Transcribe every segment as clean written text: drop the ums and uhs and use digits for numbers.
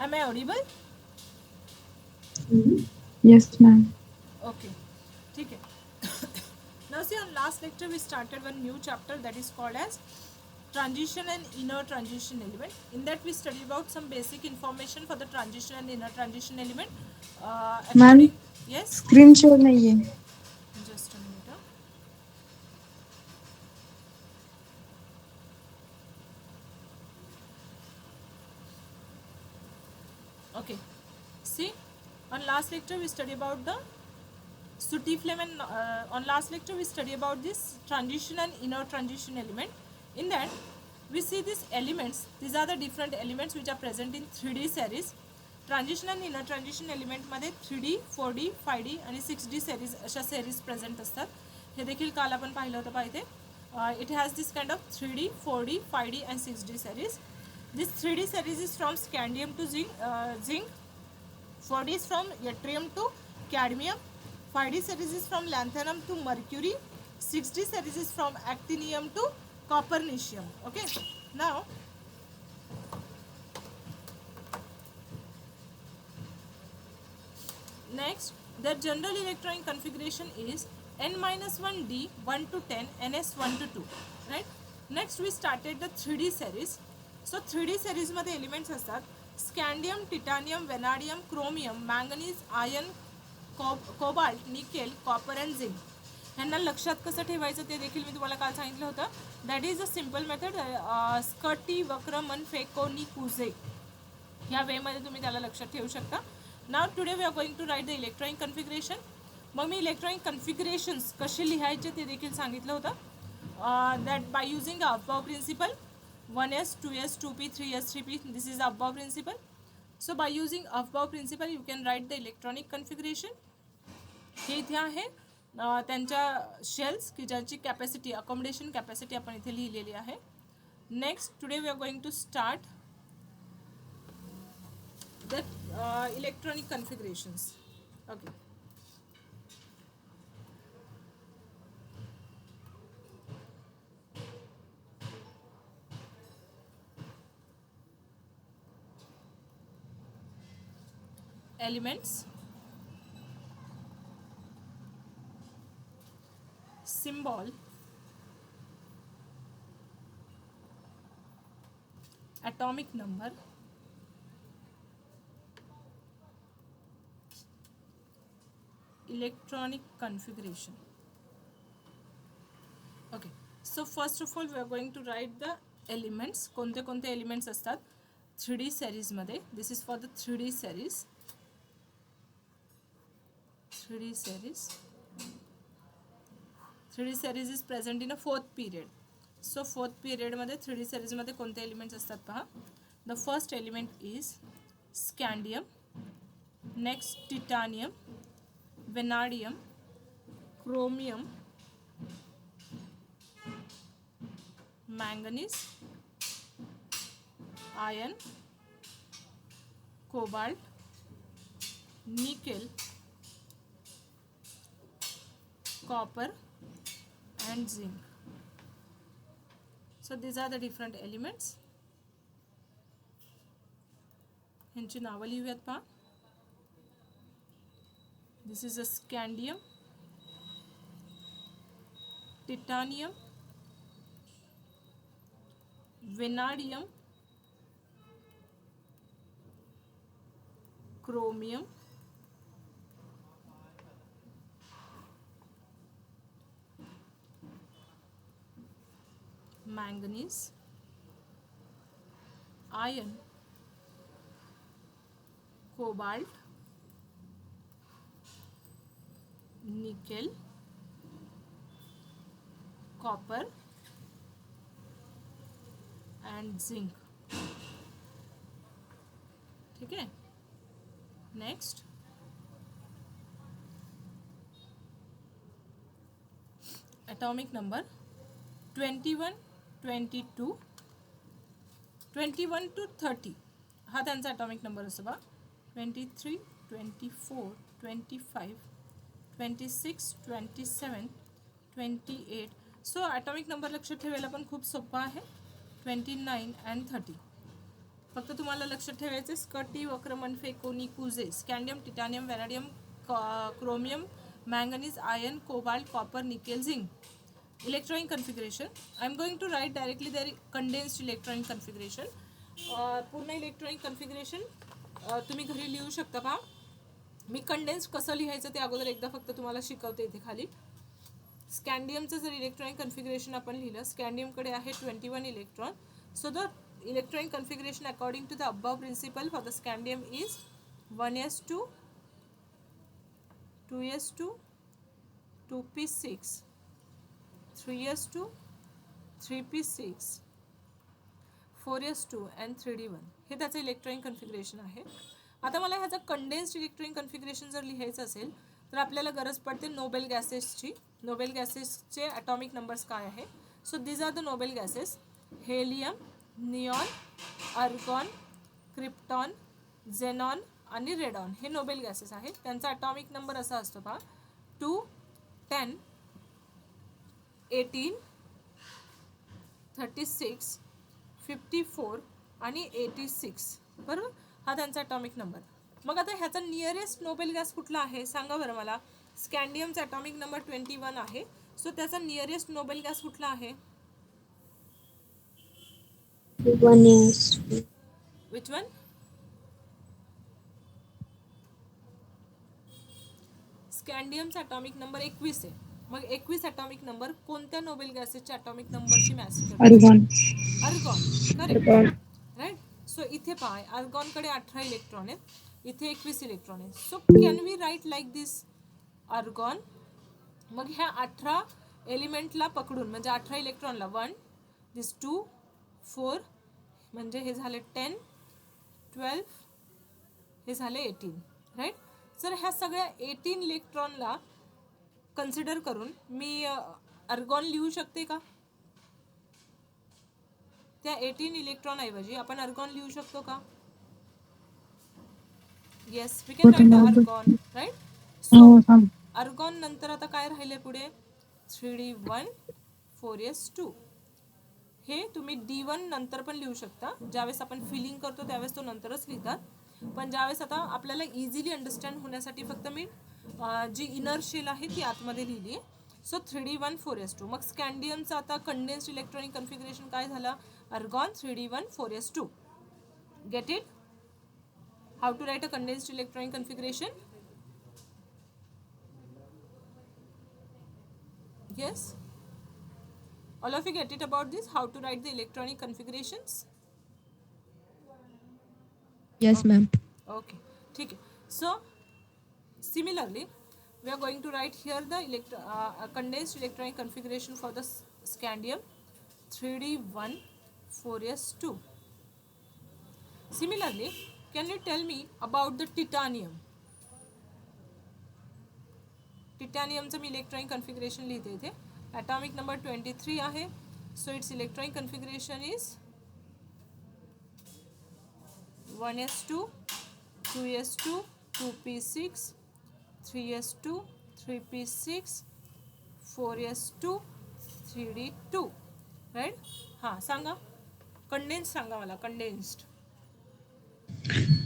Am I audible? Yes, ma'am. Okay. ठीक है. Now see, on last lecture we started one new chapter that is called as transition and inner transition element. In that we study about some basic information for the transition and inner transition element. Ma'am According, yes, screen show नहीं है. just a minute. Okay. See, on last lecture we study about the sooty flame, and on last lecture we study about this transition and inner transition element. In that we see these elements. These are the different elements which are present in 3D series. Transition आणि inner transition एलिमेंटमध्ये 3D 4D 5D आणि 6D series अशा series present असतात. हे देखील काल आपण पाहिलं होतं पाहिजे. It has this kind of 3D 4D 5D and 6D series. This 3D series is from scandium to zinc. 4D is from yttrium to cadmium. 5D series is from lanthanum to mercury. 6D series is from actinium to copernicium. Okay. Now, next, their general electronic configuration is n-1d 1 to 10 ns 1 to 2. Right. Next we started the 3D series. So 3D series मध्ये elements असतात scandium, titanium, vanadium, chromium, manganese, iron, cobalt, nickel, copper and zinc. ह्यांना लक्षात कसं ठेवायचं ते देखील मी तुम्हाला काल सांगितलं होतं. That is a simple method. स्कटी, वक्रमन, फेकोनी, कुझे ह्या वेमध्ये तुम्ही त्याला लक्षात ठेवू शकता. Now today we are going to write the electronic configuration. मग मी इलेक्ट्रॉनिक कन्फिगरेशन्स कसे लिहायचे ते देखील सांगितलं होतं. That by using the Aufbau principle 1s 2s 2p 3s 3p. This is Aufbau principle. So by using Aufbau principle you can write the electronic configuration. हे इथे आहे त्यांच्या शेल्स की ज्यांची कॅपॅसिटी अकोमोडेशन कॅपॅसिटी आपण इथे लिहिलेली आहे. Next today we are going to start the electronic configurations. Okay. Elements, symbol, atomic number, electronic configuration. Okay. So first of all we are going to write the elements. कोणते कोणते elements असतात 3D series मध्ये. This is for the 3D series. 3D series. 3D series is present in a fourth period. So fourth period मध्ये 3D series मध्ये कोणते elements असतात पहा. The first element is scandium, next titanium, vanadium, chromium, manganese, iron, cobalt, nickel, copper and zinc. So these are the different elements. ह्यांची नावं लिहूयात पहा. This is a scandium, titanium, vanadium, chromium, manganese, iron, cobalt, nickel, copper and zinc. ठीक है. Next atomic number 21, 22, 21 to 30 हा त्यांचा atomic number असतो बा. 23, 24, 25, 26, 27, 28. सो atomic number लक्षात ठेवायला पण खूप सोपं आहे. 29 and 30. फक्त तुम्हाला लक्षात ठेवायचे स्कटी, वक्रमनफे, कोनी, कुजे, scandium, titanium, vanadium, chromium, manganese, iron, cobalt, copper, nickel, zinc. Electronic configuration I am going to write directly there condensed electronic configuration. पूर्ण इलेक्ट्रॉनिक कन्फिगरेशन तुम्ही घरी लिहू शकता का? मी कंडेन्स्ड कसं लिहायचं ते अगोदर एकदा फक्त तुम्हाला शिकवते इथे खाली. स्कँडियमचं जर इलेक्ट्रॉनिक कन्फिगरेशन आपण लिहिलं, स्कँडियमकडे आहे 21 electron. So the electronic configuration according to the Aufbau principle for the scandium is 1s2, 2s2, 2p6, 3s2, 3p6, 4s2 and 3d1. हे त्याचं इलेक्ट्रॉनिक कन्फिगरेशन आहे. आता मला ह्याचं कंडेन्स्ड इलेक्ट्रॉनिक कन्फिगरेशन जर लिहायचं असेल तर आपल्याला गरज पडते नोबेल गॅसेसची. नोबेल गॅसेसचे ॲटॉमिक नंबर्स काय आहे? So these are the noble gases: helium, neon, argon, krypton, xenon आणि रेडॉन. हे नोबेल गॅसेस आहेत. त्यांचा ॲटॉमिक नंबर असा असतो पहा 2, 10, 18, 36, 54 आणि 86. बरोबर, हा त्यांचा ॲटॉमिक नंबर. मग आता ह्याचा नियरेस्ट नोबेल गॅस कुठला आहे सांगा बरं मला. स्कँडियमचा ॲटॉमिक नंबर 21 आहे. सो त्याचा नियरेस्ट नोबेल गॅस कुठला आहे? 1s. Which one? स्कँडियमचा ॲटॉमिक नंबर 21 आहे. मग 21 ॲटॉमिक नंबर कोणत्या नोबेल गॅसेसच्या ॲटॉमिक नंबरशी मॅच करतो? Argon. Argon. Correct, right. So इथे पहा, आर्गॉनकडे 18 इलेक्ट्रॉन आहेत, इथे 21 इलेक्ट्रॉन आहेत. So can we write like this argon. मग ह्या 18 एलिमेंटला पकडून म्हणजे 18 इलेक्ट्रॉनला 1, दिस 2, 4 म्हणजे हे झाले 10, 12, हे झाले 18, राईट. जर ह्या सगळ्या 18 इलेक्ट्रॉनला कन्सिडर करून मी आर्गॉन लिहू शकते का? त्या 18 इलेक्ट्रॉन ऐवजी आपण आर्गॉन लिहू शकतो का? Yes, we can write argon, right. So argon नंतर आता काय राहिले पुढे? 3d1, 4s2. हे तुम्ही d1 नंतर पण लिहू शकता. ज्यावेळेस आपण फिलिंग करतो त्यावेळेस तो नंतरच लिहितात, पण ज्यावेळेस आता आपल्याला इझिली अंडरस्टँड होण्यासाठी फक्त मी जी इनर शेल आहे ती आतमध्ये लिहिली आहे. So 3d1, 4s2. मग स्कँडियमचं आता कंडेन्स्ड इलेक्ट्रॉनिक कन्फिगरेशन काय झालं? Argon 3d1, 4s2. Get it? How to write a condensed electronic configuration? Yes? All of you get it about this? How to write the electronic configurations? Yes, ma'am. Okay. ठीक है. So, similarly, we are going to write here the condensed electronic configuration for the scandium 3d1, 4s2. Similarly, can you tell me about the titanium? टिटॅनियमचं मी electronic configuration लिहिते इथे. Atomic number 23 आहे. So it's electronic configuration is 1s2, 2s2, 2p6, 3s2, 3p6, 4s2, 3d2, right. हां, सांगा condense, सांगा मला condensed.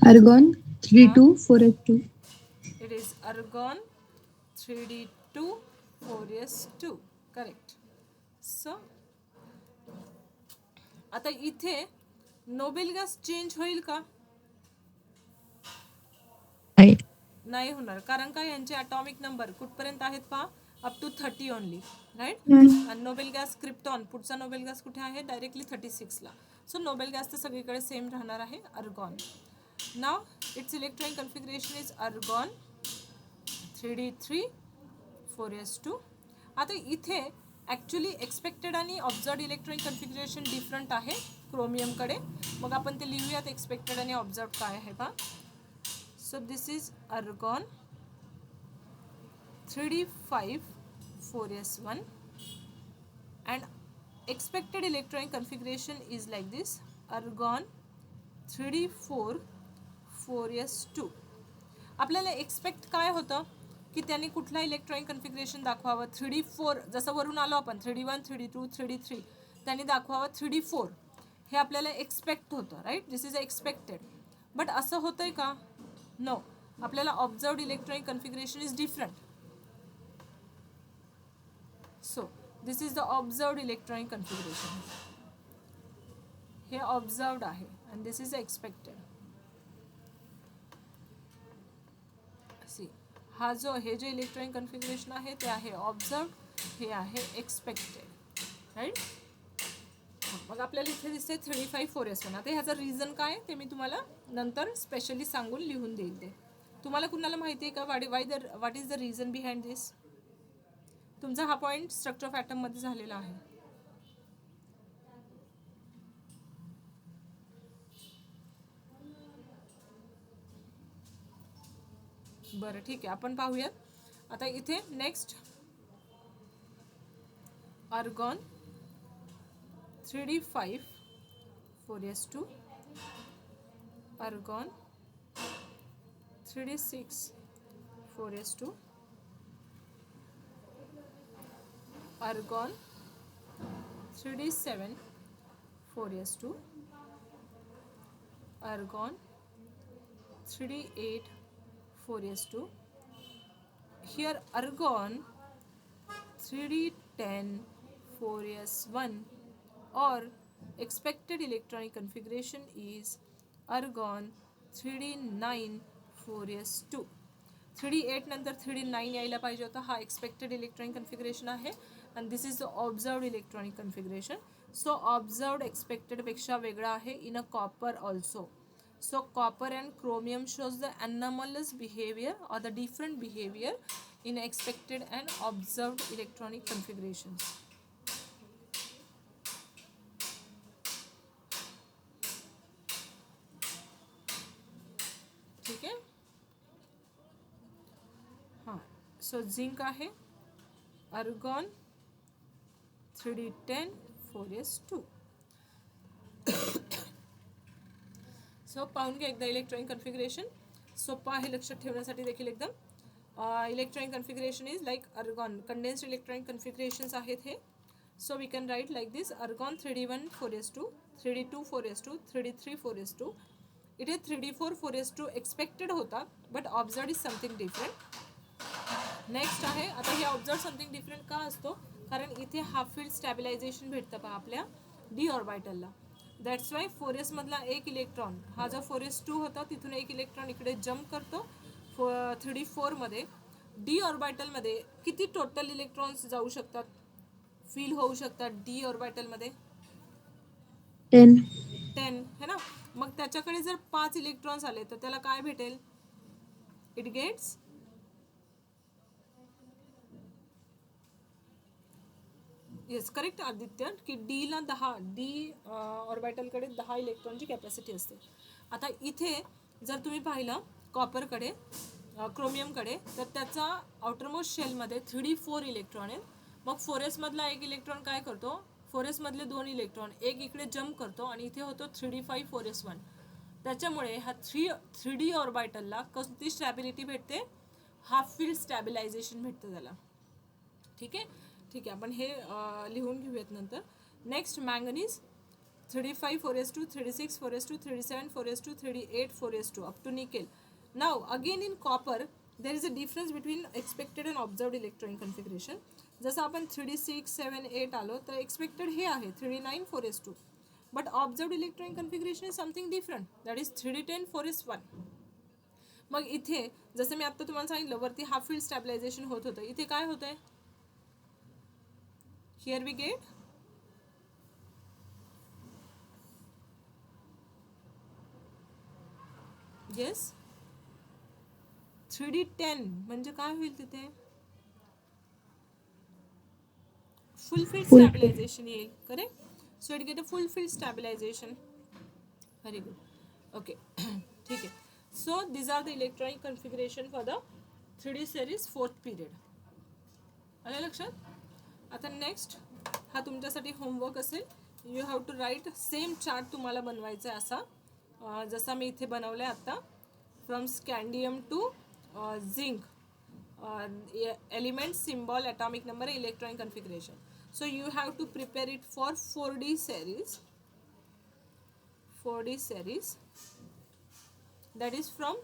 Argon 3, 2, 4s2. It is argon 3d2, 4s2. Correct. So आता इथे नोबेल गॅस चेंज होईल का? नाही होणार, कारण का यांचे ॲटॉमिक नंबर कुठपर्यंत आहेत पहा, अप टू 30 ओनली, राईट. आणि नोबेल गॅस क्रिप्टॉन, पुढचा नोबेल गॅस कुठे आहे? डायरेक्टली 36ला. सो नोबेल गॅस तर सगळीकडे सेम राहणार आहे, argon. Now it's electronic configuration is argon 3d3, 4s2. आता इथे ॲक्च्युली एक्सपेक्टेड आणि ऑब्झर्व्ड इलेक्ट्रॉनिक कन्फिगरेशन डिफरंट आहे क्रोमियमकडे. मग आपण ते लिहूयात एक्सपेक्टेड आणि ऑब्झर्व्ड काय आहे पहा. So this is argon 3d5, 4s1 and expected electronic configuration is like this: argon 3d4, 4s2. आपल्याला एक्सपेक्ट काय होतं की त्यांनी कुठला इलेक्ट्रॉनिक कन्फिगरेशन दाखवावं? 3d4, जसं वरून आलो आपण 3d1, 3d2, 3d3, त्यांनी दाखवावं 3d4. हे आपल्याला एक्सपेक्ट होतं, right, this is expected. But असं होतंय का? नो. आपल्याला observed electronic configuration is different. So this is the observed electronic configuration. हे ऑब्झर्वड आहे and this is expected. See, हा जो हे जे इलेक्ट्रॉनिक कन्फिगरेशन आहे ते आहे ऑब्झर्वड, हे आहे एक्सपेक्टेड, राईट. मग आपल्याला इथे दिसते 35 4s1. आता ह्याचं रिझन काय ते मी तुम्हाला नंतर स्पेशली सांगून लिहून देईल. ते तुम्हाला कुणाला माहिती आहे का? What is the reason behind this? तुमचा हा पॉईंट स्ट्रक्चर ऑफ ॲटम मध्ये झालेला आहे. बरं, ठीक आहे, आपण पाहूयात. आता इथे next argon 3d5 4s2, argon 3d6 4s2, argon 3d7 4s2, argon 3d8 4s2. Here argon 3d10 4s1, or expected electronic configuration is argon 3d9 4s2. 3d8 नंतर 3d9 यायला पाहिजे होता. हा एक्सपेक्टेड इलेक्ट्रॉनिक कन्फिगरेशन आहे and this is the observed electronic configuration. So observed expected पेक्षा वेगळा आहे in a copper also. So copper and chromium shows the anomalous behavior or the different behavior in expected and observed electronic configurations. ठीक आहे. हां, so zinc आहे argon 3d10 4s2. So पाहून घ्या एकदा इलेक्ट्रॉनिक कन्फिगरेशन. सोपं आहे लक्षात ठेवण्यासाठी देखील एकदम. Electronic configuration is like argon. Condensed electronic configurations आहेत हे. So we can write like this: argon 3d1 4s2, 3d2 4s2, 3d3 4s2. इथे 3d4 4s2 एक्सपेक्टेड होता but observe is something different. Next आहे, आता हे ऑब्झर्व समथिंग डिफरंट का असतो? कारण इथे हाफ फील्ड स्टॅबिलायझेशन भेटतं पहा आपल्या डी ऑर्बिटलला. दॅट्स वाय 4s मधला एक इलेक्ट्रॉन, हा जो 4s2 होता तिथून एक इलेक्ट्रॉन इकडे जम्प करतो 3d4 मध्ये. डी ऑर्बिटलमध्ये किती टोटल इलेक्ट्रॉन्स जाऊ शकतात, फील होऊ शकतात डी ऑर्बिटलमध्ये? 10 है ना. मग त्याच्याकडे जर 5 इलेक्ट्रॉन्स आले तर त्याला काय भेटेल? It gets yes correct Aditya, की डीला 10, डी ऑर्बिटलकडे 10 इलेक्ट्रॉनची कॅपॅसिटी असते. आता इथे जर तुम्ही पाहिलं कॉपरकडे, क्रोमियमकडे, तर त्याचा आउटरमोस्ट शेलमध्ये 3d4 इलेक्ट्रॉन आहे. मग 4s मधला एक इलेक्ट्रॉन काय करतो? 4s मधले 2 इलेक्ट्रॉन एक इकडे जम्प करतो आणि इथे होतो 3d5 4s1. त्याच्यामुळे हा 3d ऑर्बिटलला कोणती स्टॅबिलिटी भेटते? हाफ फील्ड स्टॅबिलायझेशन भेटतं त्याला. ठीक आहे, ठीक आहे, आपण हे लिहून घेऊयात नंतर. Next manganese 3d5 4s2, 3d6 4s2, 3d7 4s2, 3d8 4s2 up to nickel. Now again in copper there is a difference between expected and observed electronic configuration. जसं आपण 3d6 7 8 आलो तर एक्सपेक्टेड हे आहे 3d9 4s2, but observed electronic configuration is something different, that is 3d10 4s1. मग इथे जसं मी आता तुम्हाला सांगितलं वरती हाफ फील्ड स्टॅबिलायझेशन होत होतं, इथे काय होतंय? Here we get yes 3d10 म्हणजे काय होईल तिथे? फुल फील्ड स्टॅबिलायझेशन येईल. Correct. So it get a full field stabilisation. Very good. Okay ठीक आहे. So these are the electronic configuration for the 3d series 4th period. आलं लक्षात? आता नेक्स्ट हा तुमच्यासाठी होमवर्क असेल. You have to write same chart तुम्हाला बनवायचा आहे असा जसा मी इथे बनवला आहे आत्ता. From scandium to zinc, element, symbol, atomic number, electronic configuration. So you have to prepare it for 4d series. 4D series, that is from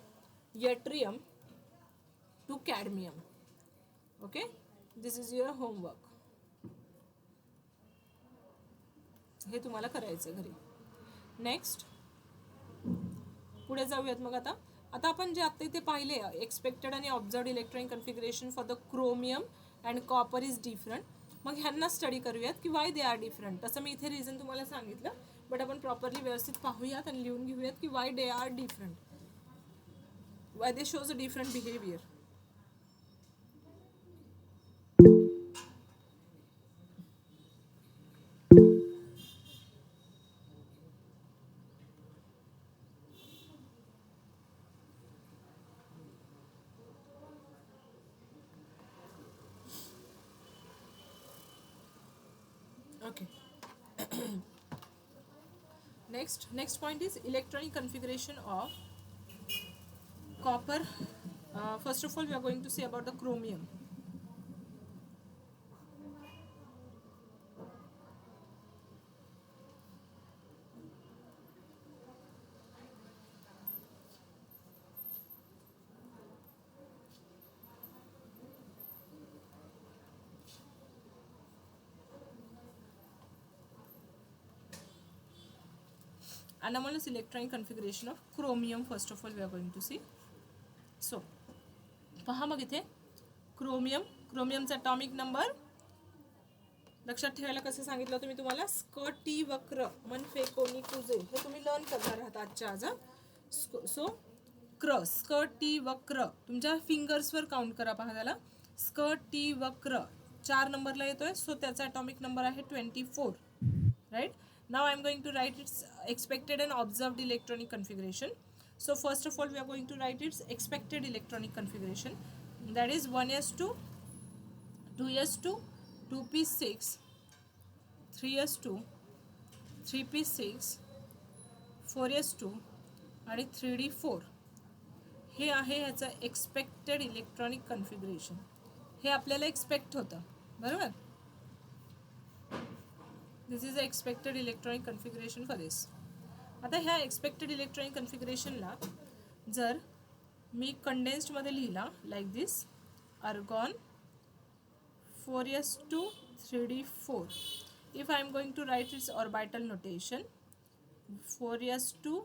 yttrium to cadmium. Okay, this is your homework. हे तुम्हाला करायचं घरी. Next पुढे जाऊयात. मग आता आपण जे आता इथे पाहिले एक्सपेक्टेड आणि observed electronic configuration for the chromium and copper is different. मग ह्यांना स्टडी करूयात की वाय दे आर डिफरंट. तसं मी इथे रिझन तुम्हाला सांगितलं, बट आपण प्रॉपरली व्यवस्थित पाहूयात आणि लिहून घेऊयात की Y they are different, Y they shows a different behaviour. Okay. Next point is electronic configuration of copper. First of all, we are going to say about the chromium. Anomalous electronic configuration of chromium. First of all, we are going to see. So, पहा मग इथे क्रोमियमचा atomic number लक्षात ठेवायला कसं सांगितलं होतं मी तुम्हाला. Scotty वक्र मन फेकोनी कुजे हे तुम्ही लर्न करणार आहात आजच्या आज. सो स्कटी वक्र तुमच्या फिंगर्सवर काउंट करा. पहा त्याला स्कटी वक्र 4 नंबरला येतोय. सो त्याचा ॲटॉमिक नंबर आहे 24. Right. Now I am going to write its expected and observed electronic configuration. So first of all, we are going to write its expected electronic configuration. That is 1s2, 2s2, 2p6, 3s2, 3p6, 4s2 आणि 3d4. हे आहे ह्याचं expected electronic configuration. हे आपल्याला expect होतं, बरोबर. This is the expected electronic configuration for this. आता ह्या एक्सपेक्टेड इलेक्ट्रॉनिक कन्फिगरेशनला जर मी कंडेन्स्डमध्ये लिहिला like this, argon 4s2 3d4. If I am going to write its orbital notation 4s2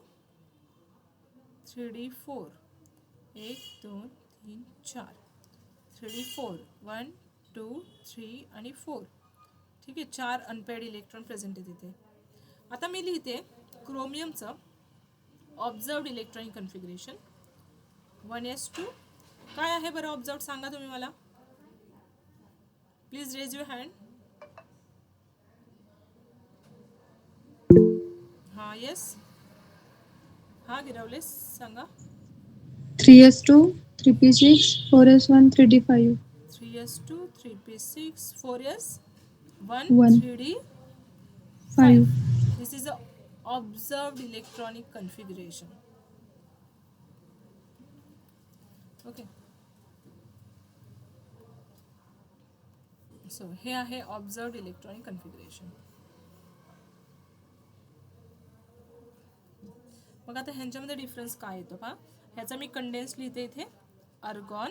3d4 1 2 3 4 3d4 1 2 3 आणि 4. ठीक आहे, 4 अनपेड इलेक्ट्रॉन प्रेझेंट आहे तिथे. आता मी लिहिते क्रोमियमचं ऑब्झर्व्ड इलेक्ट्रॉनिक कन्फिगरेशन 1s2. काय आहे बरं ऑब्झर्व्ड सांगा तुम्ही मला. Please raise your hand. हां येस, हां गिरवले सांगा. 3s2 3p6 4s1 3d5. 3s2 3p6 4s1 1 3d5. This is the observed electronic configuration. Okay. So हे आहे observed electronic configuration. मग आता ह्यांच्यामध्ये डिफरन्स काय येतो पहा. ह्याचा मी कंडेन्स लिहिते इथे अर्गॉन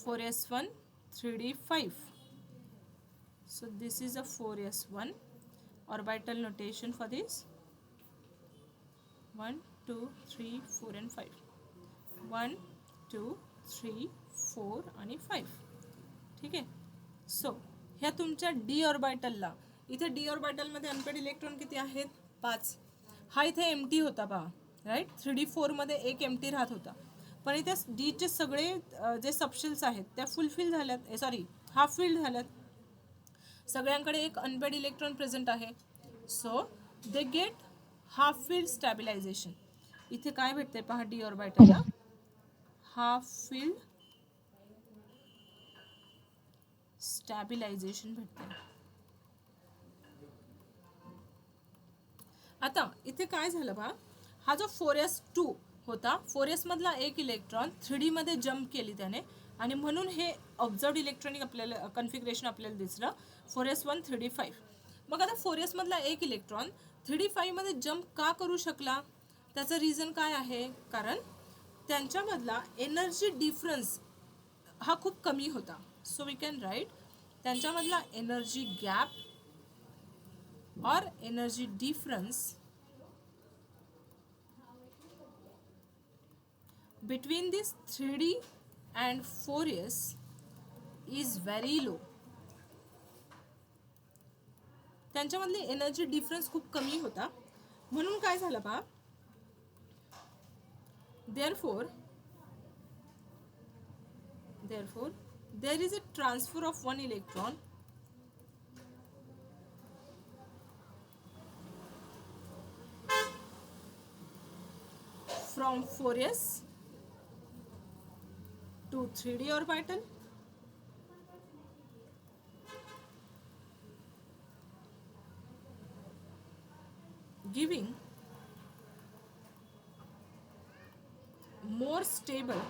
4s1 3d5. So this is a 4s1 orbital notation for this 1 2 3 4 and 5. 1 2 3 4 आणि 5. ठीक आहे. सो ह्या तुमच्या डी ऑर्बिटलला, इथे डी ऑर्बिटलमध्ये अनपेड इलेक्ट्रॉन किती आहेत 5. हा इथे एम्प्टी होता पहा, राईट. 3d4 मध्ये एक एम्प्टी राहत होता, पण इथे डीचे सगळे जे सबशेल्स आहेत त्या फुलफिल झाल्यात, सॉरी हाफ फिल्ड झाल्यात. सगळ्यांकडे एक अनपेड इलेक्ट्रॉन प्रेझेंट आहे. So they get half field stabilisation. इथे काय भेटते पहा डी ऑर्बिटलला हाफ फील्ड स्टॅबिलायझेशन भेटते. आता इथे काय झालं पहा, हा जो 4s2 होता, 4s मधला एक इलेक्ट्रॉन 3d मध्ये जम्प केली त्याने आणि म्हणून हे ऑब्झर्व्ड इलेक्ट्रॉनिक आपल्याला कन्फिगरेशन आपल्याला दिसलं 4s1 3d5. मग आता 4s मधला एक इलेक्ट्रॉन 3D5 मध्ये जम्प का करू शकला, त्याचं रिझन काय आहे, कारण त्यांच्यामधला एनर्जी डिफरन्स हा खूप कमी होता. सो वी कॅन राईट त्यांच्यामधला एनर्जी गॅप और energy difference between this 3D and 4S is very low. त्यांच्यामधली एनर्जी डिफरन्स खूप कमी होता, म्हणून काय झालं पहा, therefore there is a transfer of one electron from 4S to 3D orbital, giving more stable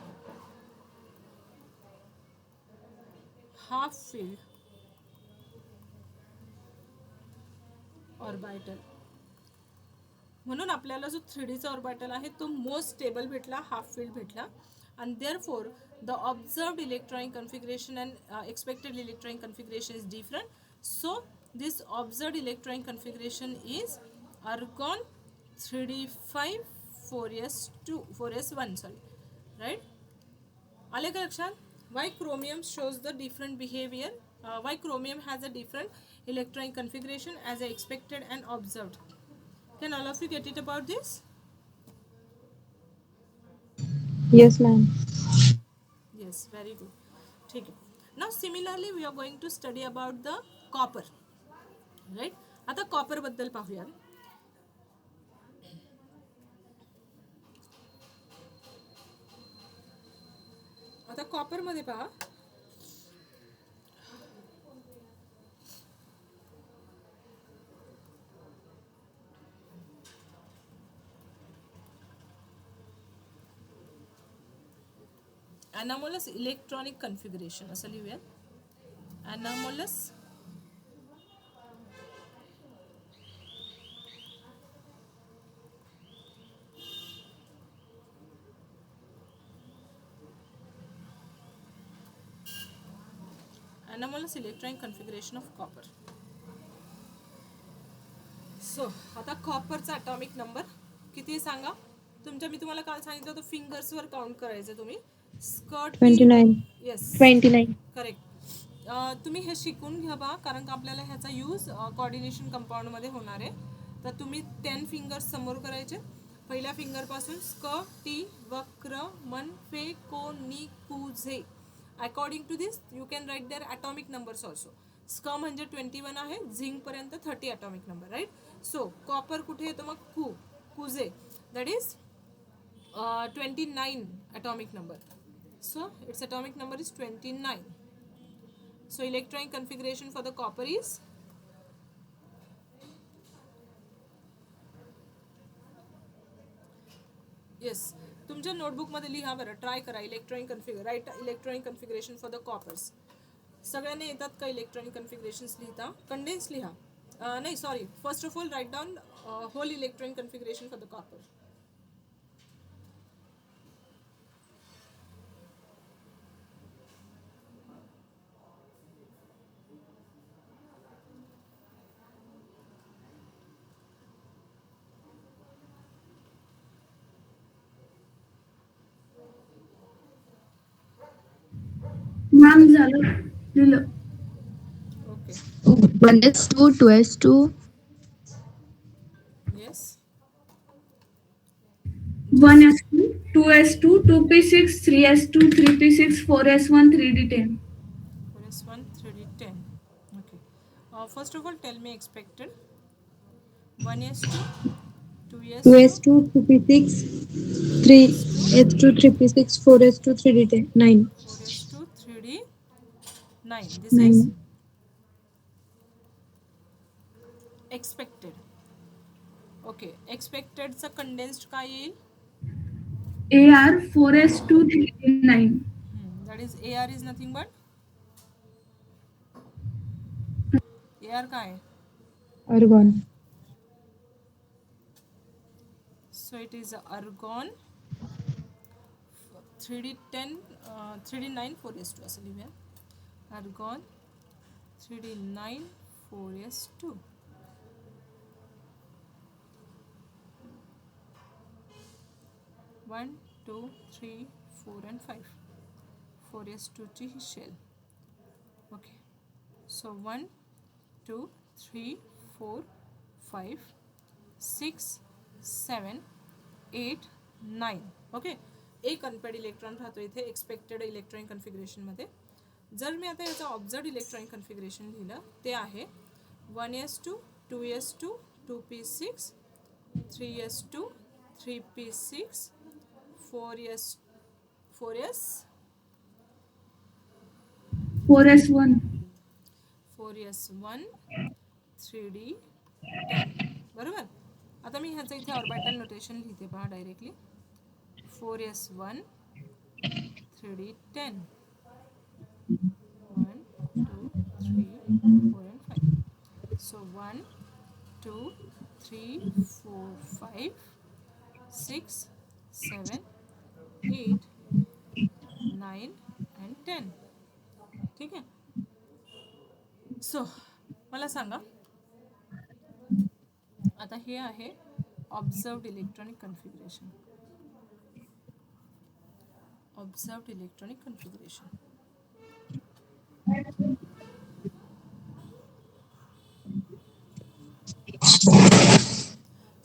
half filled orbital. म्हणून आपल्याला जो 3Dचा ऑर्बिटल आहे तो मोस्ट स्टेबल भेटला, हाफ फील्ड भेटला, and therefore the observed electronic configuration and expected electronic configuration is different. So this observed electronic configuration is argon 3D5 4s1, sorry, right? आले का लक्षात? Why chromium shows the different behavior, why chromium has a different electronic configuration as expected and observed. Can all of you get it about this? Yes, ma'am. Yes, very good. ठीक है. Now similarly we are going to study about the copper, right? आता copper बद्दल पाहूया. आता copper मध्ये पहा, anomalous electronic configuration असं लिहूया. anomalous electronic configuration of copper. So आता कॉपरचा अटॉमिक नंबर किती सांगा तुमच्या, मी तुम्हाला काल सांगितलं होतं फिंगर्सवर काउंट करायचं तुम्ही. स्कर्ट 29. येस 29. करेक्ट. तुम्ही हे शिकून घ्या बा, कारण का आपल्याला ह्याचा यूज कोऑर्डिनेशन कंपाऊंडमध्ये होणार आहे. तर तुम्ही 10 फिंगर्स समोर करायचे. पहिल्या फिंगरपासून स्क, टी, वक्र, मन, फे, को, नी, कु, झे. According to this you can write there atomic numbers also. स्क म्हणजे 21 आहे, झिंकपर्यंत 30 atomic number, right. So copper कुठे येतो मग, कुजे, that is 29 atomic number. So its atomic number is 29. So electronic configuration for the copper is yes. तुमच्या notebook मध्ये लिहा बरं, ट्राय करा write electronic configuration for the coppers. सगळ्यांना येतात का इलेक्ट्रॉनिक कन्फिगरेशन्स लिहिता? कंडेन्स लिहा, नाही sorry, first of all write down whole electronic configuration for the copper. Ma'am झालं दिलं. Okay. 1s2, 2s2, yes. 1s2, 2s2, 2p6, 3s2, 3p6, 4s1, 3d10. 4s1, 3d10. Okay. First of all, tell me expected. 1s2, 2s2, 2s2, 2p6, 3s2, 3p6, 4s2, 3d10, 9. 4s2, 3d9. This is 9. expected. Okay. Expected चा condensed काय येईल? AR 4s2, 3d9. That is AR is nothing but AR काय आहे? Argon. So it is argon 3d10 3d9 4s2 असं लिहूया. argon 3d9 4s2. One two three four and five 4s2ची ही shell. Okay, so 1 2 3 4 5 6 7 8 9. Okay, एक unpaired electron राहतो इथे expected electronic कन्फिगरेशनमध्ये. जर मी आता याचं ऑब्झर्व्ड इलेक्ट्रॉनिक कन्फिगरेशन लिहिलं ते आहे 1s2 2s2 2p6 3s2 3p6 4s 4s1 4s1 3d10. बरोबर. आता मी ह्याचं इथे ऑर्बिटल नोटेशन लिहिते पहा directly. 4s1 3d10 1 2 3 4 and 5. So 1 2 3 4 5 6 7 8 9 and 10. ठीक आहे. सो मला सांगा आता हे आहे observed electronic configuration. Observed electronic configuration.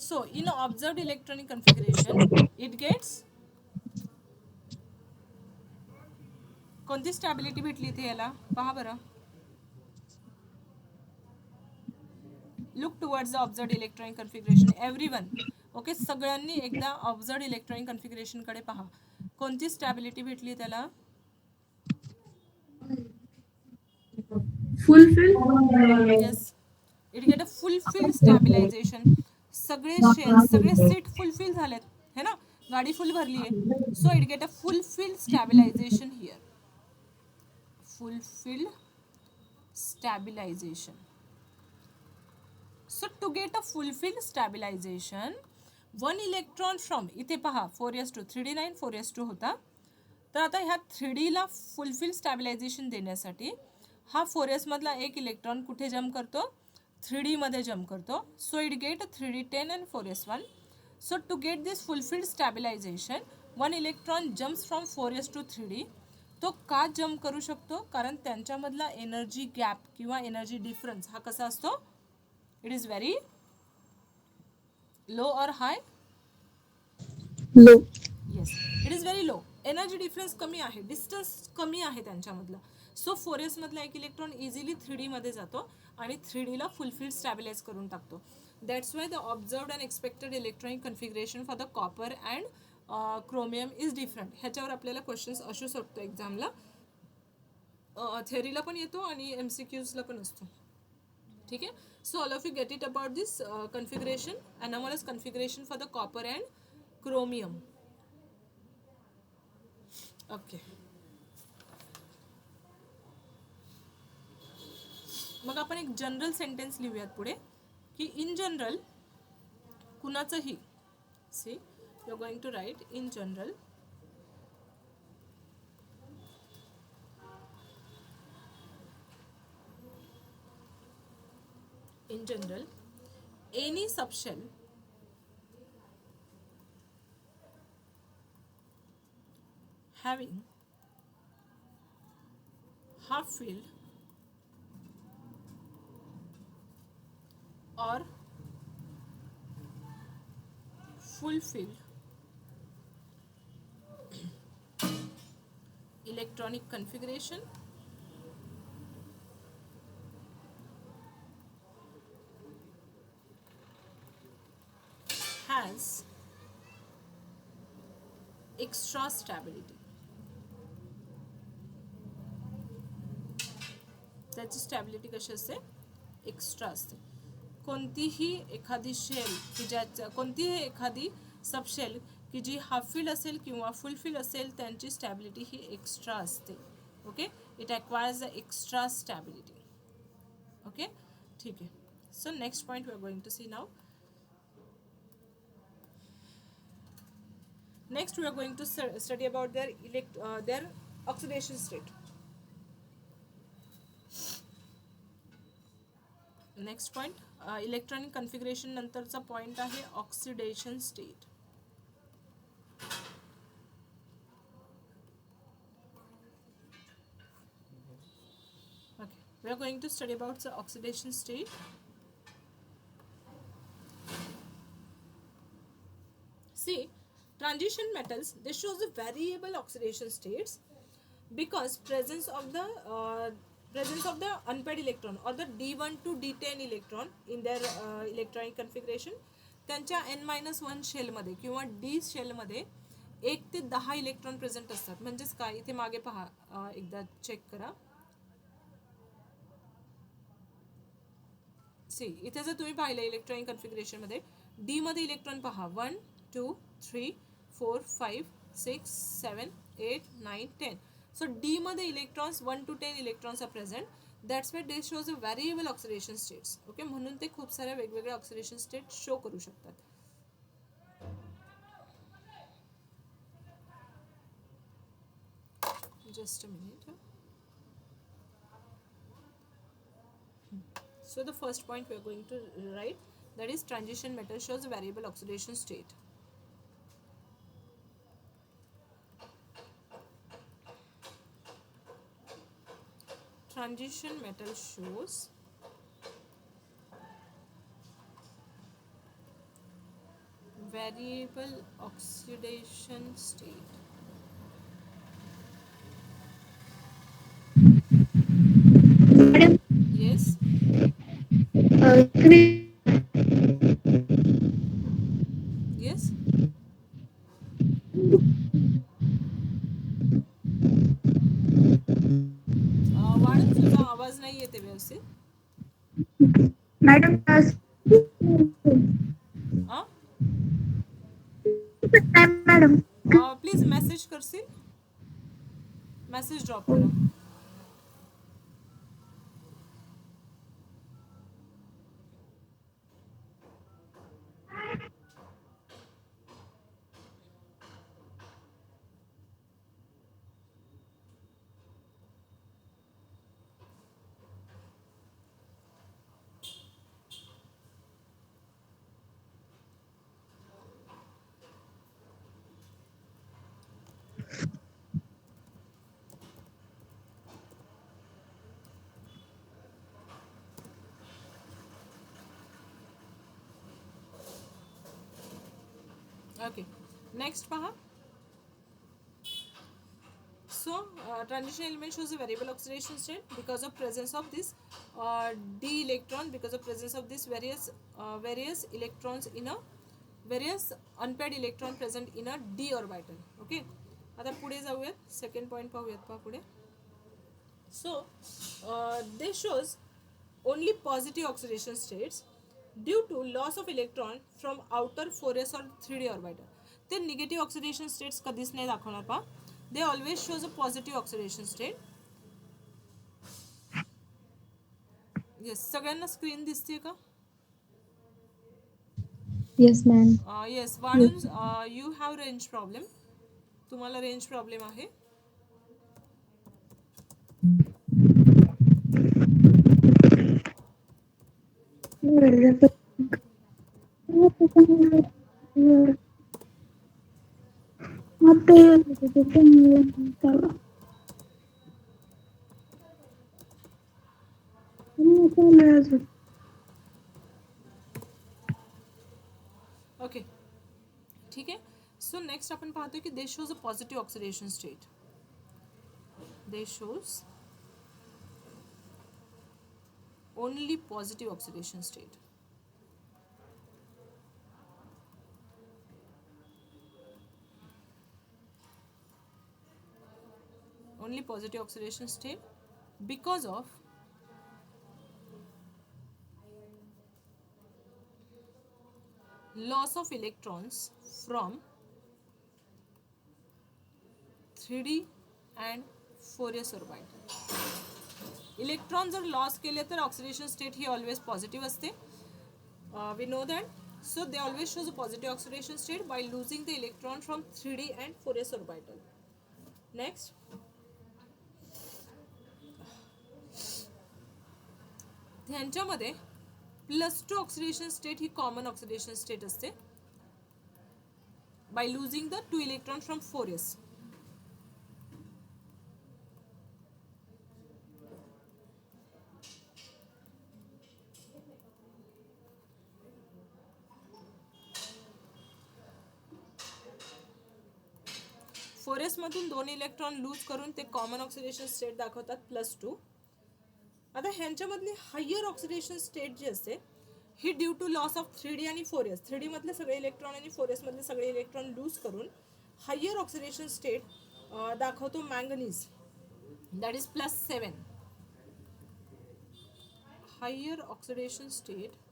So in observed electronic configuration it gets कोणती स्टॅबिलिटी भेटली इथे याला पहा बरं. Look towards the observed electronic configuration everyone. Okay, सगळ्यांनी एकदा ऑब्झर्व्ड इलेक्ट्रॉनिक कन्फिगरेशन कडे पहा. कोणती स्टॅबिलिटी भेटली त्याला? fulfill. Yes, it get a fulfil stabilisation. सगळे शेल सगळे सीट फुलफिल झालेत है ना, गाडी फुल भरली आहे. So it get a fulfil stabilisation here. Fulfil stabilisation. So to get a fulfilled stabilization, one electron from इथे पहा 4s2 3d9 4s2 होता. तर आता ह्या 3dला फुलफिल स्टॅबिलायझेशन देण्यासाठी हा 4s मधला एक इलेक्ट्रॉन कुठे जम्प करतो? 3d मध्ये जम्प करतो. So it gate 3d10 and 4s1. So to get this fulfilled stabilization, one electron jumps from 4s to 3d. तो का जम्प करू शकतो? कारण त्यांच्यामधला एनर्जी गॅप किंवा एनर्जी डिफरन्स हा कसा असतो? It is very low or high? Low. Yes, it is very low. Energy difference कमी आहे, डिस्टन्स कमी आहे त्यांच्यामधला. सो 4s मधला एक इलेक्ट्रॉन इझिली 3d मध्ये जातो आणि 3dला फुलफिल स्टॅबिलाइज करून टाकतो. That's why the observed and expected electronic configuration for the copper and chromium is different. ह्याच्यावर आपल्याला क्वेश्चन्स असू शकतो एक्झामला. थेअरीला पण येतो आणि MCQsला पण असतो. ठीक आहे. So all of you get it about this configuration, anomalous configuration for the copper and chromium. Okay. मग आपण एक जनरल सेंटेन्स लिहूयात पुढे की इन जनरल कुणाचंही see you are going to write in general in general any subshell having half filled or fulfilled electronic configuration has extra stability. त्याची stability कशी असते? एक्स्ट्रा असते. कोणतीही एखादी शेल की ज्याच्या कोणतीही एखादी सबशेल की जी हाफ फिल्ड असेल किंवा फुल फिल्ड असेल त्यांची स्टॅबिलिटी ही एक्स्ट्रा असते. Okay, it acquires the extra stability. Okay, ठीक आहे. So next point we are going to see now. Next we are going to study about their oxidation state. Next point electronic configuration नंतरचा point आहे oxidation state. Okay, we are going to study about the oxidation state. See, transition metals, they show the variable oxidation states because presence of the unpaired electron or the d1 to d10 electron in their electronic configuration, त्यांच्या n-1 शेलमध्ये किंवा D शेलमध्ये 1 ते 10 electron present असतात. म्हणजेच काय, इथे मागे पहा, एकदा चेक करा. सी, इथे जर तुम्ही पाहिलं इलेक्ट्रॉनिक कन्फिगरेशन मध्ये डी मध्ये इलेक्ट्रॉन पहा 1 2 3 4 5 6 7 8 9 10. सो डी मध्ये electrons 1 to 10 electrons are present. That's why they shows a variable oxidation states. Okay, म्हणून ते खूप साऱ्या वेगवेगळ्या ऑक्सिडेशन स्टेट शो करू शकतात. Just a minute. So the first point we are going to write, that is transition metal shows variable oxidation state. Transition metal shows variable oxidation state. Madam, Yes. Yes. वाढत तुझा आवाज नाही येते व्यवस्थित. Madam, madam. Please message करशील, message drop करा. Okay, next पहा. So transition element shows a variable oxidation state because of presence of this d electron, because of presence of this various electrons in a various unpaired electron present in a d orbital. Okay, आता पुढे जाऊयात, second point पाहूयात पहा पुढे. So this shows only positive oxidation states due to loss of electron from outer 4s or 3d orbital. ते negative oxidation states कधीच नाही दाखवणार पहा. They always shows a positive oxidation state. Yes, सगळ्यांना screen दिसते का? Yes, ma'am. येस, वाढून you have range problem. तुम्हाला रेंज प्रॉब्लेम आहे. ओके, ठीक आहे. सो नेक्स्ट आपण पाहतोय की दे shows a positive oxidation state. They shows only positive oxidation state. Only positive oxidation state because of loss of electrons from 3d and 4s orbital. Electron जर loss केले तर oxidation state ही always positive असते. We know that. So they always shows a positive oxidation state by losing the electron from 3d and 4s orbital. Next, ह्यांच्यामध्ये +2 oxidation state ही common oxidation state असते by losing the 2 electron from 4s. फोरेस मधून 2 electron lose करून ते common oxidation state दाखवतात +2. आता ह्यांच्यामधली higher oxidation state जी असते ही due to loss of 3d आणि 4s. 3d मधले सगळे इलेक्ट्रॉन आणि 4s मधले सगळे इलेक्ट्रॉन लूज करून हायर ऑक्सिडेशन स्टेट दाखवतो manganese, that is +7. Higher oxidation state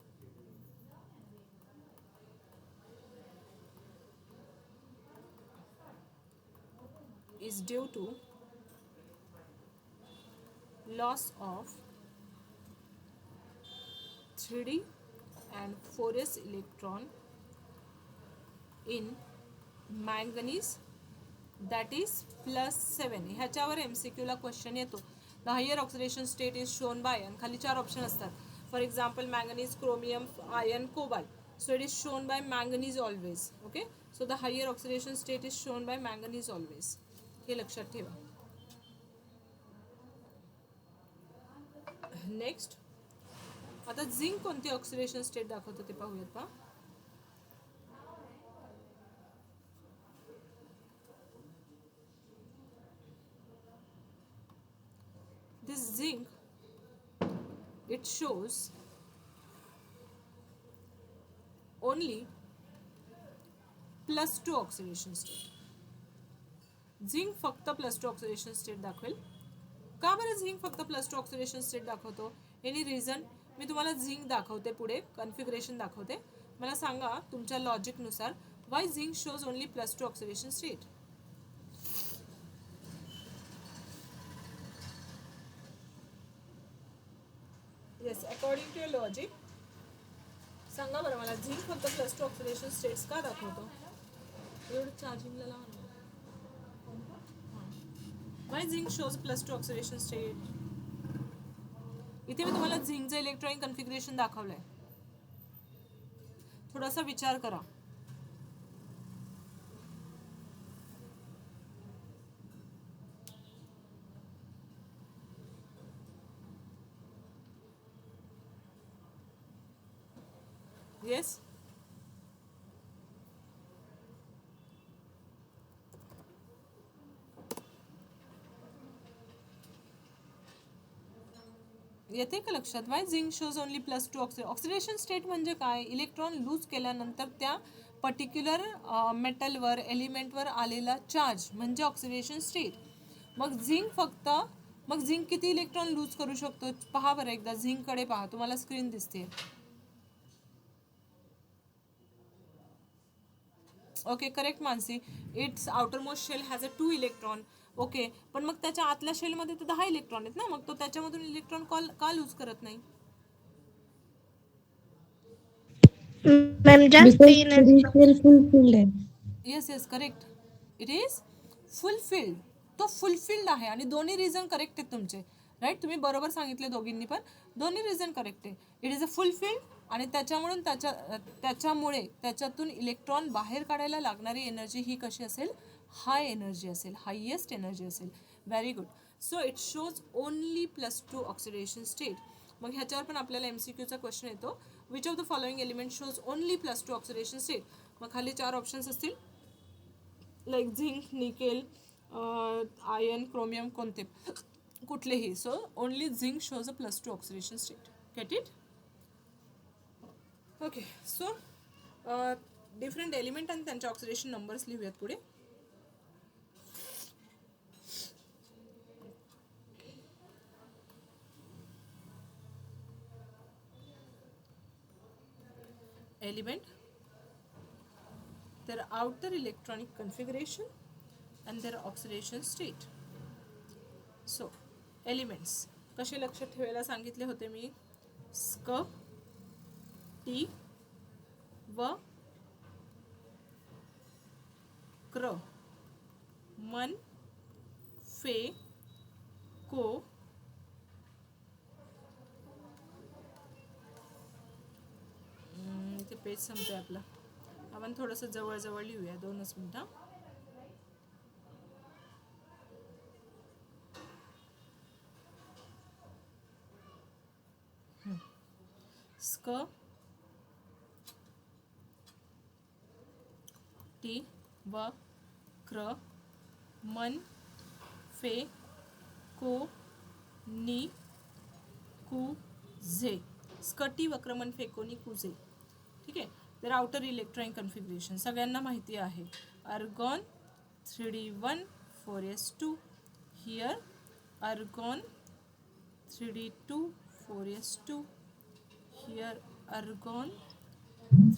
is due to loss of 3d and 4s electron in manganese, that is +7. ह्याच्यावर MCQ ला क्वेश्चन येतो. The higher oxidation state is shown by, आणि खाली 4 option असतात. For example manganese, chromium, iron, cobalt. So it is shown by manganese always. Okay, so the higher oxidation state is shown by manganese always. हे लक्षात ठेवा. Next, आता zinc कोणती oxidation state दाखवतो ते पाहूयात. पहा, this zinc, it shows only +2 oxidation state. Zinc फक्त +2 ऑक्सिडेशन स्टेट दाखवेल. का बरं झिंक फक्त +2 ऑक्सिडेशन स्टेट दाखवतो? Any reason? मी तुम्हाला झिंक दाखवते, पुढे कन्फिगरेशन दाखवते. मला सांगा तुमच्या लॉजिकनुसार why zinc shows only +2 oxidation state. Yes, according to your logic सांगा बरं मला, झिंक फक्त +2 ऑक्सिडेशन स्टेट्स का दाखवतो? एवढं चार्जिंगला लावा. Why zinc shows +2 oxidation state? इथे मी तुम्हाला झिंकचं इलेक्ट्रॉनिक कन्फिगरेशन दाखवलंय. थोडासा विचार करा. येस, येते का लक्षात? Y zinc shows only +2 oxidation state म्हणजे काय? इलेक्ट्रॉन लूज केल्यानंतर त्या पर्टिक्युलर मेटलवर, एलिमेंटवर आलेला चार्ज म्हणजे ऑक्सिडेशन स्टेट. मग झिंक किती इलेक्ट्रॉन लूज करू शकतो? पहा बरं एकदा झिंककडे पहा, तुम्हाला स्क्रीन दिसते. Okay, correct Mansi. It's outermost shell has a 2 electron. Okay, पण मग त्याच्या आतल्या शेलमध्ये तर 10 इलेक्ट्रॉन आहेत ना, मग तो त्याच्यामधून इलेक्ट्रॉन का लूज करत नाही? Yes, correct. It is fulfilled. तो फुलफिल्ड आहे आणि दोन्ही रिझन करेक्ट आहेत तुमचे. राईट, तुम्ही बरोबर सांगितले दोघींनी पण. दोन्ही रिझन करेक्ट आहे. इट इज अ फुलफिल्ड आणि त्याच्यामुळे त्याच्यातून इलेक्ट्रॉन बाहेर काढायला लागणारी एनर्जी ही कशी असेल? हाय एनर्जी असेल, हायेस्ट एनर्जी असेल. Very good. So it shows only +2 oxidation state. मग ह्याच्यावर पण आपल्याला MCQचा क्वेश्चन येतो. Which of the following element shows only +2 oxidation state? मग खाली 4 ऑप्शन्स असतील, like zinc, nickel, iron, chromium, कोणते कुठलेही. So only zinc shows a +2 oxidation state. Get it? Okay, so different element आणि त्यांचे ऑक्सिडेशन नंबर्स लिहूयात पुढे. Element, their outer electronic configuration and their oxidation state. So elements कसे लक्षात ठेवायला सांगितले होते मी? Sc, T, क्र मन फे को इथे पेज संपतोय आपला. आपण थोडंसं जवळ लिहूया 2च मिनिटं. स्क टी व क्र मन फे को नी कु झे. स्कटी वक्रमन फेकोनी कुझे. ठीक आहे. तर आउटर इलेक्ट्रॉनिक कन्फिग्रेशन सगळ्यांना माहिती आहे. अर्गॉन 3d1 4s2 here अर्गॉन 3d2 4s2 here अर्गॉन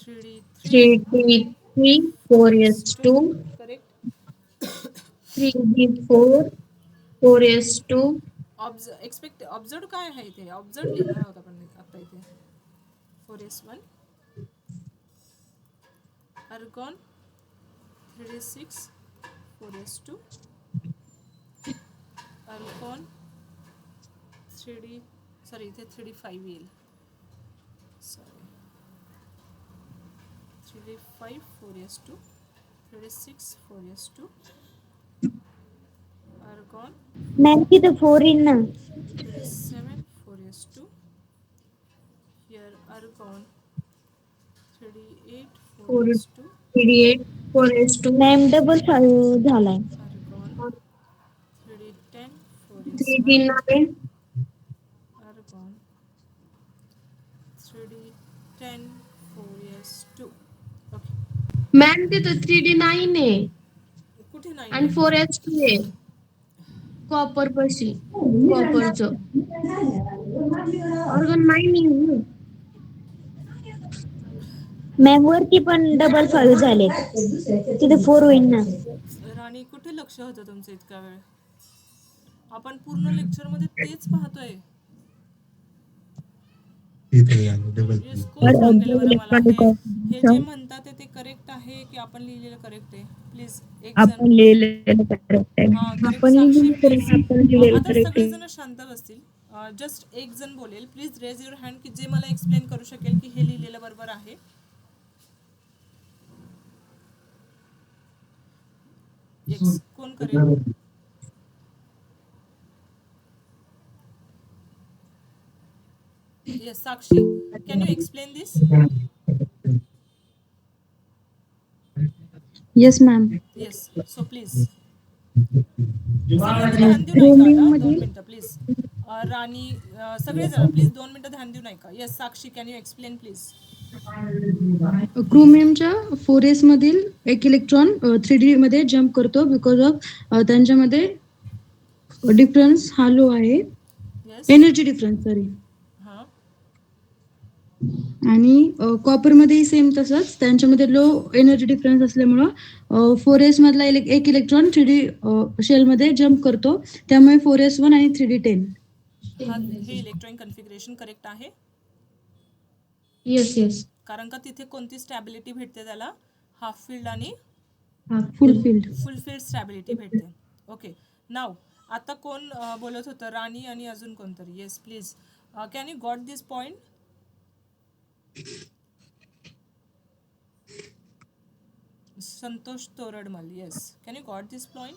3d3 3D3 4s2 correct. 3D4 4s2 observe काय आहे इथे. ऑब्झर्व लिहिला होता पण आता इथे 4s1 अर्गॉन 3d6 4s2 अर्गॉन 3d sorry इथे 3d5 येईल. Sorry 3d5 4s2 3d6 4s2 अर्गॉन ma'am तिथं 4 इन ना. 3d7 4s2 here argon 3d8 4s2 3D8 4s2 ma'am double झालाय. argon 3d10 4s1 3D9 argon 3d10 4s2. Okay. Ma'am तिथं 3D9 आहे कुठे नाही आणि 4S2 आहे कॉपर पशी कॉपरचं ऑर्गन 9 आहे. मॅम वरती पण डबल झाले. तिथे 4 होईल ना. राणी कुठे लक्ष होतं तुमचं इतका वेळ. आपण पूर्ण लेक्चर मध्ये तेच पाहतोय. Yes, कोण सांगेल बरं मला हे जे म्हणतात ते करेक्ट आहे की आपण लिहिलेलं करेक्ट आहे. प्लीज एक आपण जण लिहिलेलं correct आहे. हा करेक्ट आपण साक्षी लिहिलेलं प्लीज. correct, आपण लिहिलेलं आता correct आहे. सगळेजण शांत बसतील. जस्ट एक जण बोलेल. प्लीज रेज युअर हँड की जे मला एक्सप्लेन करू शकेल की हे लिहिलेलं बरोबर आहे. कोण करेल. Yes Sakshi can you explain this. Yes ma'am. Yes so please सगळ्यांनी ध्यान देऊ नका. 2 मिनिटं प्लीज. राणी सगळेजण प्लीज 2 मिनिटं ध्यान देऊ नका. Yes Sakshi can you explain please. क्रोमियमच्या 4s मधील एक इलेक्ट्रॉन 3D मध्ये जम्प करतो बिकॉज ऑफ त्यांच्यामध्ये डिफरन्स हा लो आहे. Yes energy difference sorry. हां आणि कॉपर मध्येही सेम तसंच त्यांच्यामध्ये लो एनर्जी डिफरन्स असल्यामुळं 4s मधला एक इलेक्ट्रॉन 3D शेल मध्ये जम्प करतो. त्यामुळे 4s1 आणि 3D10. हे इलेक्ट्रॉनिक कन्फिगरेशन करेक्ट आहे. येस कारण का तिथे कोणती स्टॅबिलिटी भेटते त्याला. हाफ फील्ड आणि full filled. Full filled stability भेटते. ओके नाव आता कोण बोलत होतं. राणी आणि अजून कोणतरी. Yes please can you got this point. Santosh Toradmal. Yes can you got this point.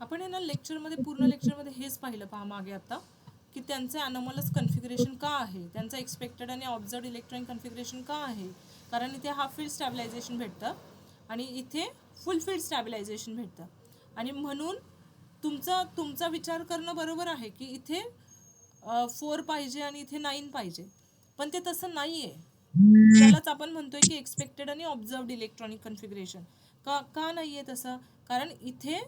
आपण ना लेक्चरमध्ये पूर्ण लेक्चरमध्ये हेच पाहिलं पहा मागे आता की त्यांचे अनोमलस कन्फिगरेशन का आहे. त्यांचं एक्सपेक्टेड आणि ऑब्झर्व इलेक्ट्रॉनिक कन्फिगरेशन का आहे. कारण इथे हाफ फील्ड स्टॅबिलायझेशन भेटतं आणि इथे फुल फील्ड स्टॅबिलायझेशन भेटतं. आणि म्हणून तुमचा विचार करणं बरोबर आहे की इथे 4 पाहिजे आणि इथे 9 पाहिजे. पण ते तसं नाही आहे. त्यालाच आपण म्हणतोय की एक्सपेक्टेड आणि ऑब्झर्वड इलेक्ट्रॉनिक कन्फिगरेशन. का नाही आहे तसं. कारण इथे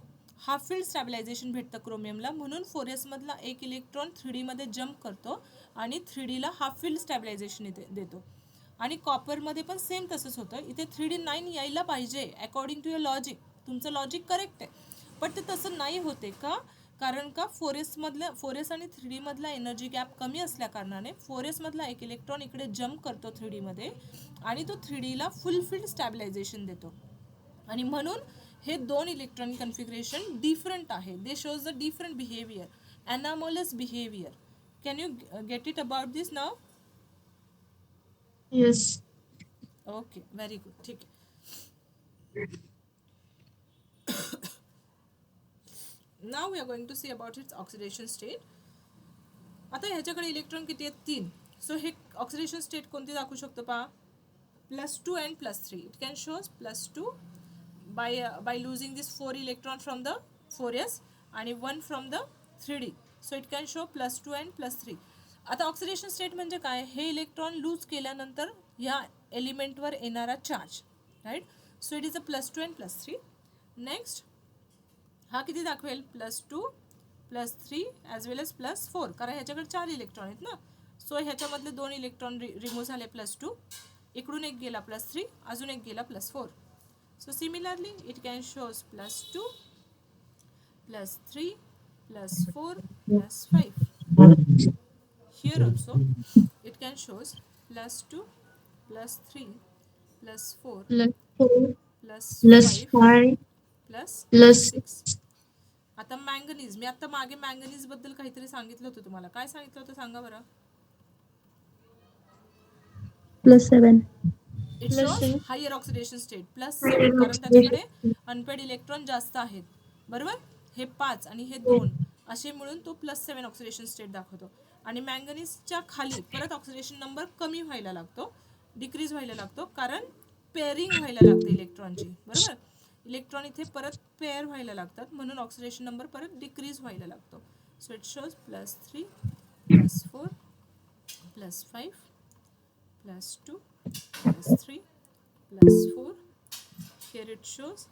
हाफ फील्ड स्टॅबिलायझेशन भेटतं क्रोमियमला. म्हणून 4s मधला एक इलेक्ट्रॉन 3D मध्ये जम्प करतो आणि 3Dला हाफ फील्ड स्टॅबिलायझेशन इथे देतो. आणि कॉपरमध्ये पण सेम तसंच होतं. इथे 3D9 यायला पाहिजे अकॉर्डिंग टू युअर लॉजिक. तुमचं लॉजिक करेक्ट आहे. पण ते तसं नाही होते का कारण का 4s आणि 3D मधला एनर्जी गॅप कमी असल्या कारणाने 4s मधला एक इलेक्ट्रॉन इकडे जम्प करतो 3D मध्ये आणि तो 3D ला फुलफिल्ड स्टॅबिलायझेशन देतो आणि म्हणून हे दोन इलेक्ट्रॉनिक कन्फिगरेशन डिफरंट आहे. दे shows the different behaviour, anomalous behavior. Can you get it about this now? Yes. Okay, very good. ठीक आहे. Now we are going to see about its oxidation state. आता ह्याच्याकडे इलेक्ट्रॉन किती आहेत 3. So हे oxidation state कोणती दाखवू शकतो पहा, +2 and +3. It can shows +2 by losing this 4 electron from the 4s आणि 1 from the 3D. So it can show +2 and +3. आता ऑक्सिडेशन स्टेट म्हणजे काय, हे इलेक्ट्रॉन लूज केल्यानंतर ह्या एलिमेंटवर येणारा charge, right. So it is a +2 and +3. Next हा किती दाखवेल, +2 +3 ॲज वेल एज +4, कारण ह्याच्याकडे 4 इलेक्ट्रॉन आहेत ना. सो ह्याच्यामधले 2 इलेक्ट्रॉन रिमूव्ह झाले, +2, इकडून एक गेला +3, अजून एक गेला +4. So similarly it can shows +2 +3 +4 +5. Here also it can shows +2 +3 +4 +4 +5 +5 +6. आता मँगनीज, मी आता मागे मँगनीज बद्दल काहीतरी सांगितलं होतं तुम्हाला. काय सांगितलं होतं सांगा बरं. +7 it shows higher oxidation state +7, कारण त्याच्याकडे अनपेड इलेक्ट्रॉन जास्त आहेत, बरोबर. हे 5 आणि हे 2 असे मिळून तो +7 ऑक्सिडेशन स्टेट दाखवतो. आणि मँगनीजच्या खाली परत ऑक्सिडेशन नंबर कमी व्हायला लागतो, डिक्रीज व्हायला लागतो, कारण पेअरिंग व्हायला लागते इलेक्ट्रॉनची, बरोबर. इलेक्ट्रॉन इथे परत पेअर व्हायला लागतात, म्हणून ऑक्सिडेशन नंबर परत डिक्रीज व्हायला लागतो. So it shows +3 +4 +5 +2 +3 +4. Here it shows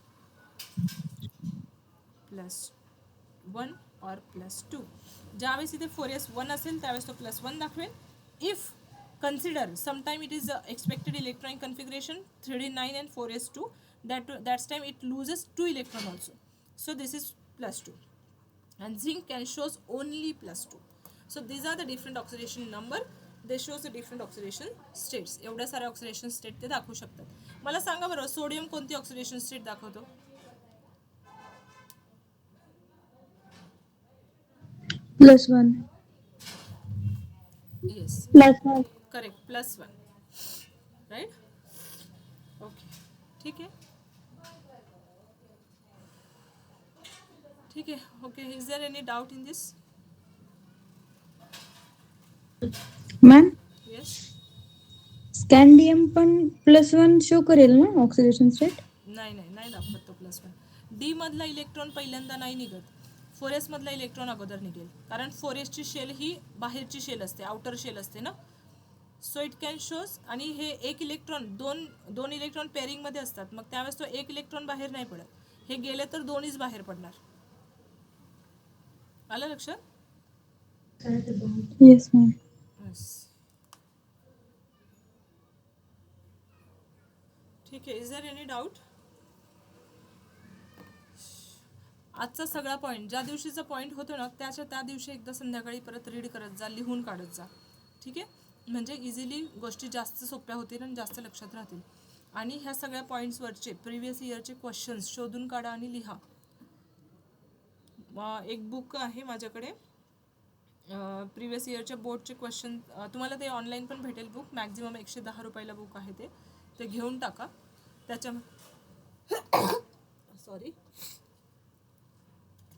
+1 or +2. ज्यावेळेस इथे 4s 1 असेल त्यावेळेस तो +1 दाखवेल. If consider sometime it is expected electronic configuration 3D 9 and 4s 2, that's time it loses 2 electron also. So this is +2. And zinc can shows only +2. So these are the different oxidation number. They shows the different oxidation states. एवढ्या साऱ्या oxidation state ते दाखवू शकतात. मला सांगा बरं, sodium कोणती oxidation state दाखवतो. +1 येस, +1. Correct, +1, right. ओके, ठीक आहे, ठीक आहे. Okay, is there any doubt in this. Ma'am, yes. Scandium पण +1 शो करेल ना ऑक्सिडेशन स्टेट. नाही नाही नाही दाखवत तो +1. डी मधला इलेक्ट्रॉन पहिल्यांदा नाही निघत, 4s मधला इलेक्ट्रॉन अगोदर निघेल, कारण 4s ची शेल ही बाहेरची शेल असते, आउटर शेल असते ना. सो इट कॅन शोज, आणि हे एक इलेक्ट्रॉन दोन इलेक्ट्रॉन पेअरिंग मध्ये असतात, मग त्यावेळेस तो एक इलेक्ट्रॉन बाहेर नाही पडत, हे गेले तर दोन्हीच बाहेर पडणार. आलं लक्षात. Yes ma'am. येस, ठीक आहे. Is there any doubt. आजचा सगळा पॉईंट, ज्या दिवशीचा पॉईंट होतो ना त्या दिवशी एकदा संध्याकाळी परत रीड करत जा, लिहून काढत जा, ठीक आहे. म्हणजे इझिली गोष्टी जास्त सोप्या होतील आणि जास्त लक्षात राहतील. आणि ह्या सगळ्या पॉईंट्सवरचे प्रिव्हियस इयरचे क्वेश्चन्स शोधून काढा आणि लिहा. एक बुक आहे माझ्याकडे, प्रिव्हियस इयरच्या बोर्डचे क्वेश्चन, तुम्हाला ते ऑनलाईन पण भेटेल बुक, मॅक्झिमम 110 रुपयाला बुक आहे, ते घेऊन टाका.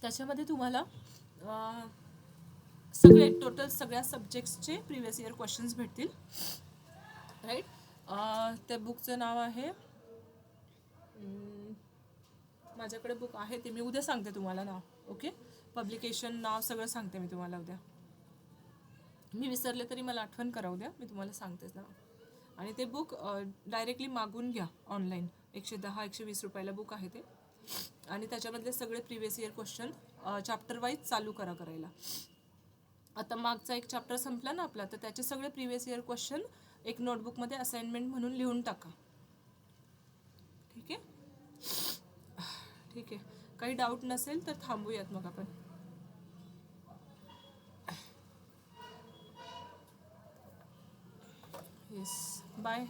त्याच्यामध्ये तुम्हाला सगळे टोटल सगळ्या सब्जेक्ट्सचे प्रिव्हियस इयर क्वेश्चन्स भेटतील, राईट. त्या बुकचं नाव आहे, माझ्याकडे बुक आहे ते मी उद्या सांगते तुम्हाला नाव. ओके, पब्लिकेशन नाव सगळं सांगते मी तुम्हाला उद्या. मी विसरले तरी मला आठवण करा उद्या, मी तुम्हाला सांगतेच नाव. आणि ते बुक डायरेक्टली मागून घ्या ऑनलाईन, 110-120 रुपयाला बुक आहे ते. आणि त्याच्यामधले सगळे previous year question chapter wise चालू करायला. आता मागचा एक चॅप्टर संपला ना आपला, तर त्याचे सगळे प्रिव्हियस इयर क्वेश्चन एक नोटबुकमध्ये असाइनमेंट म्हणून लिहून टाका, ठीक आहे. ठीक आहे, काही डाऊट नसेल तर थांबूयात मग आपण. Yes bye.